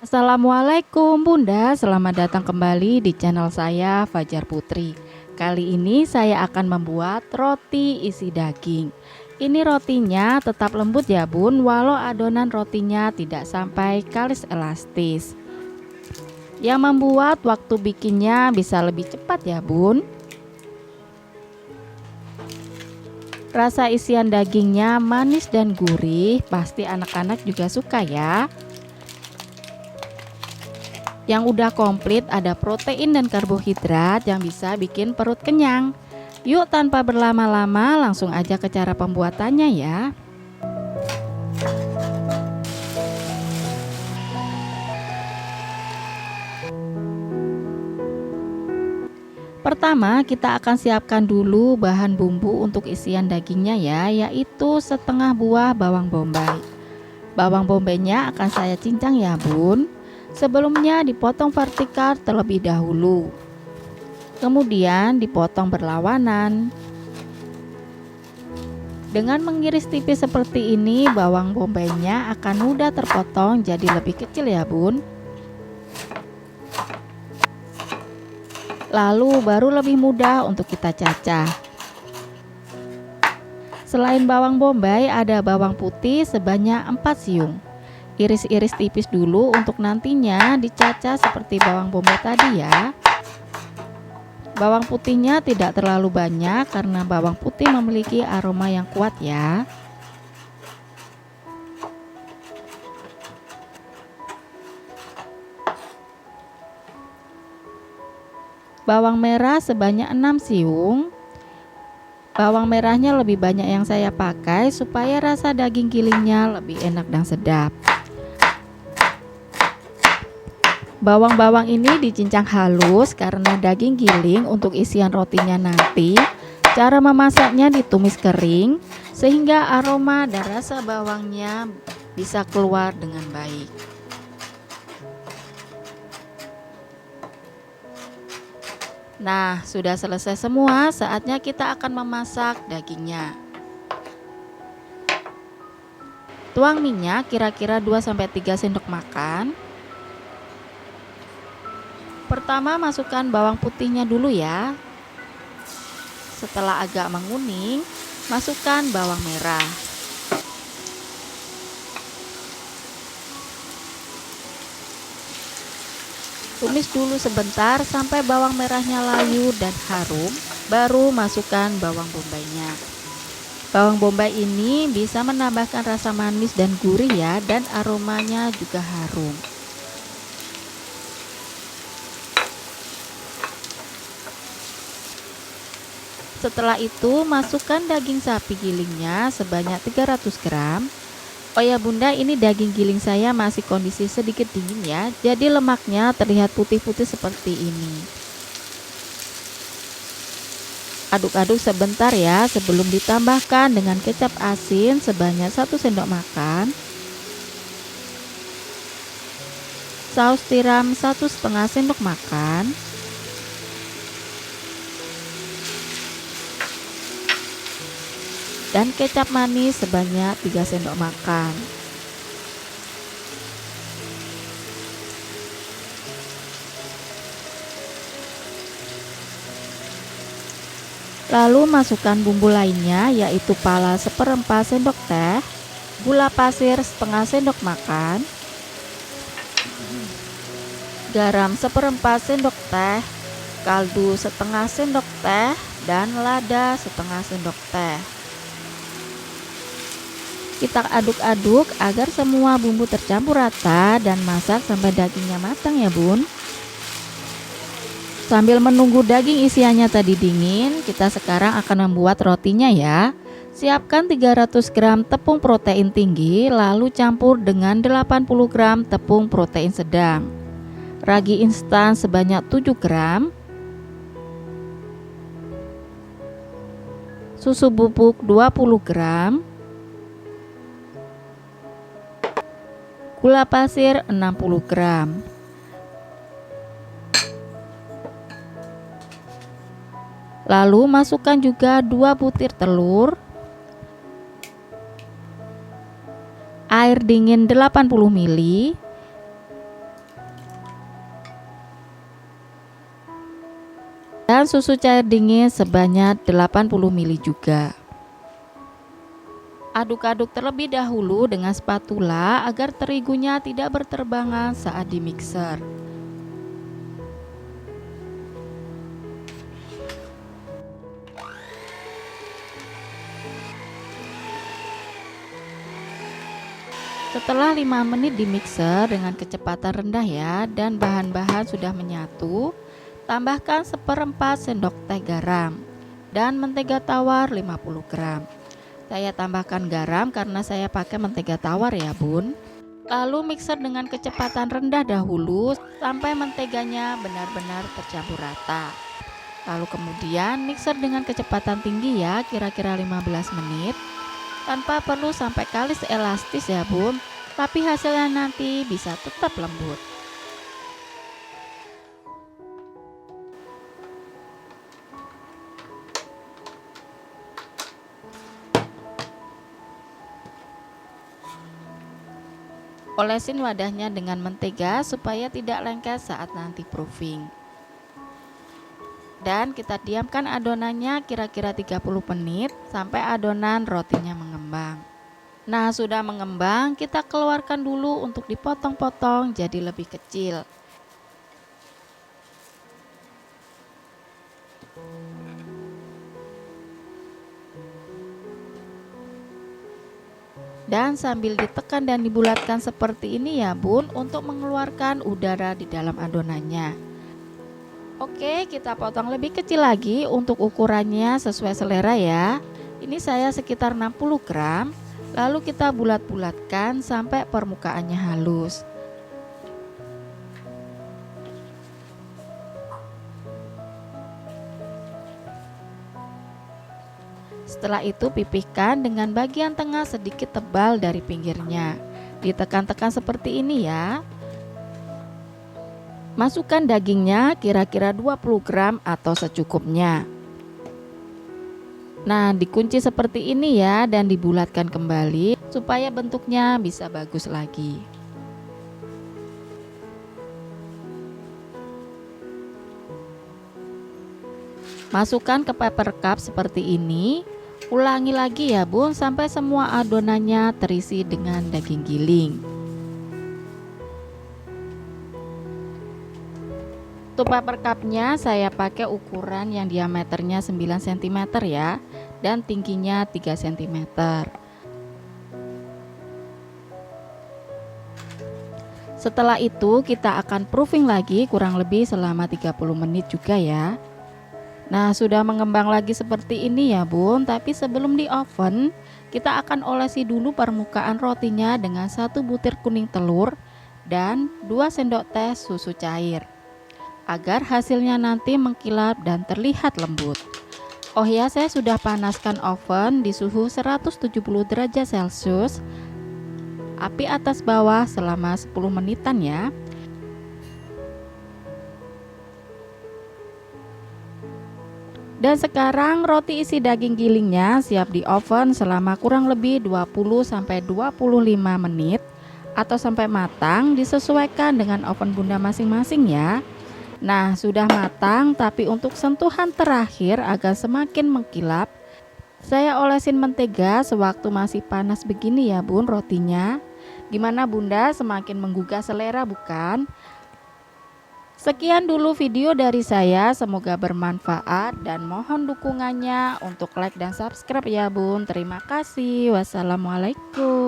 Assalamualaikum Bunda, selamat datang kembali di channel saya Fajar Putri. Kali ini saya akan membuat roti isi daging. Ini rotinya tetap lembut ya Bun, walau adonan rotinya tidak sampai kalis elastis. Yang membuat waktu bikinnya bisa lebih cepat ya Bun. Rasa isian dagingnya manis dan gurih, pasti anak-anak juga suka ya. Yang udah komplit ada protein dan karbohidrat yang bisa bikin perut kenyang. Yuk tanpa berlama-lama langsung aja ke cara pembuatannya ya. Pertama kita akan siapkan dulu bahan bumbu untuk isian dagingnya ya, yaitu setengah buah bawang bombay. Bawang bombaynya akan saya cincang ya Bun. Sebelumnya dipotong vertikal terlebih dahulu, kemudian dipotong berlawanan. Dengan mengiris tipis seperti ini, bawang bombaynya akan mudah terpotong jadi lebih kecil ya Bun. Lalu baru lebih mudah untuk kita cacah. Selain bawang bombay, ada bawang putih sebanyak 4 siung. Iris-iris tipis dulu untuk nantinya dicacah seperti bawang bombay tadi ya. Bawang putihnya tidak terlalu banyak karena bawang putih memiliki aroma yang kuat ya. Bawang merah sebanyak 6 siung. Bawang merahnya lebih banyak yang saya pakai supaya rasa daging gilingnya lebih enak dan sedap. Bawang-bawang ini dicincang halus karena daging giling untuk isian rotinya nanti. Cara memasaknya ditumis kering sehingga aroma dan rasa bawangnya bisa keluar dengan baik. Nah, sudah selesai semua, saatnya kita akan memasak dagingnya. Tuang minyak kira-kira 2-3 sendok makan. Pertama masukkan bawang putihnya dulu ya. Setelah agak menguning, masukkan bawang merah. Tumis dulu sebentar sampai bawang merahnya layu dan harum, baru masukkan bawang bombaynya. Bawang bombay ini bisa menambahkan rasa manis dan gurih ya, dan aromanya juga harum. Setelah itu masukkan daging sapi gilingnya sebanyak 300 gram. Oh ya Bunda, ini daging giling saya masih kondisi sedikit dingin ya, jadi lemaknya terlihat putih-putih seperti ini. Aduk-aduk sebentar ya sebelum ditambahkan dengan kecap asin sebanyak 1 sendok makan, saus tiram 1,5 sendok makan, dan kecap manis sebanyak 3 sendok makan. Lalu masukkan bumbu lainnya yaitu pala 1/4 sendok teh, gula pasir setengah sendok makan, garam 1/4 sendok teh, kaldu setengah sendok teh, dan lada setengah sendok teh. Kita aduk-aduk agar semua bumbu tercampur rata dan masak sampai dagingnya matang ya Bun. Sambil menunggu daging isiannya tadi dingin, kita sekarang akan membuat rotinya ya. Siapkan 300 gram tepung protein tinggi, lalu campur dengan 80 gram tepung protein sedang, ragi instan sebanyak 7 gram, susu bubuk 20 gram, gula pasir 60 gram. Lalu masukkan juga 2 butir telur, air dingin 80 ml, tambahkan susu cair dingin sebanyak 80 ml juga. Aduk-aduk terlebih dahulu dengan spatula agar terigunya tidak berterbangan saat di mixer. Setelah 5 menit di mixer dengan kecepatan rendah ya, dan bahan-bahan sudah menyatu, tambahkan 1/4 sendok teh garam dan mentega tawar 50 gram. Saya tambahkan garam karena saya pakai mentega tawar ya bun. Lalu mixer dengan kecepatan rendah dahulu sampai menteganya benar-benar tercampur rata. Lalu kemudian mixer dengan kecepatan tinggi ya, kira-kira 15 menit. Tanpa perlu sampai kalis elastis ya bun, tapi hasilnya nanti bisa tetap lembut. Olesin wadahnya dengan mentega supaya tidak lengket saat nanti proofing. Dan kita diamkan adonannya kira-kira 30 menit sampai adonan rotinya mengembang. Nah, sudah mengembang, kita keluarkan dulu untuk dipotong-potong jadi lebih kecil. Dan sambil ditekan dan dibulatkan seperti ini ya bun, untuk mengeluarkan udara di dalam adonannya. Oke, kita potong lebih kecil lagi untuk ukurannya sesuai selera ya. Ini saya sekitar 60 gram. Lalu kita bulat-bulatkan sampai permukaannya halus. Setelah itu pipihkan dengan bagian tengah sedikit tebal dari pinggirnya. Ditekan-tekan seperti ini ya. Masukkan dagingnya kira-kira 20 gram atau secukupnya. Nah, dikunci seperti ini ya dan dibulatkan kembali supaya bentuknya bisa bagus lagi. Masukkan ke paper cup seperti ini. Ulangi lagi ya bun sampai semua adonannya terisi dengan daging giling. Untuk paper cupnya saya pakai ukuran yang diameternya 9 cm ya, dan tingginya 3 cm. Setelah itu kita akan proofing lagi kurang lebih selama 30 menit juga ya. Nah, sudah mengembang lagi seperti ini ya bun, tapi sebelum di oven kita akan olesi dulu permukaan rotinya dengan 1 butir kuning telur dan 2 sendok teh susu cair, agar hasilnya nanti mengkilap dan terlihat lembut. Oh ya, saya sudah panaskan oven di suhu 170 derajat Celcius, api atas bawah selama 10 menitan ya. Dan sekarang roti isi daging gilingnya siap di oven selama kurang lebih 20-25 menit atau sampai matang, disesuaikan dengan oven bunda masing-masing ya. Nah, sudah matang, tapi untuk sentuhan terakhir agar semakin mengkilap, saya olesin mentega sewaktu masih panas begini ya bun rotinya. Gimana bunda, semakin menggugah selera bukan? Sekian dulu video dari saya, semoga bermanfaat dan mohon dukungannya untuk like dan subscribe ya bun. Terima kasih. Wassalamualaikum.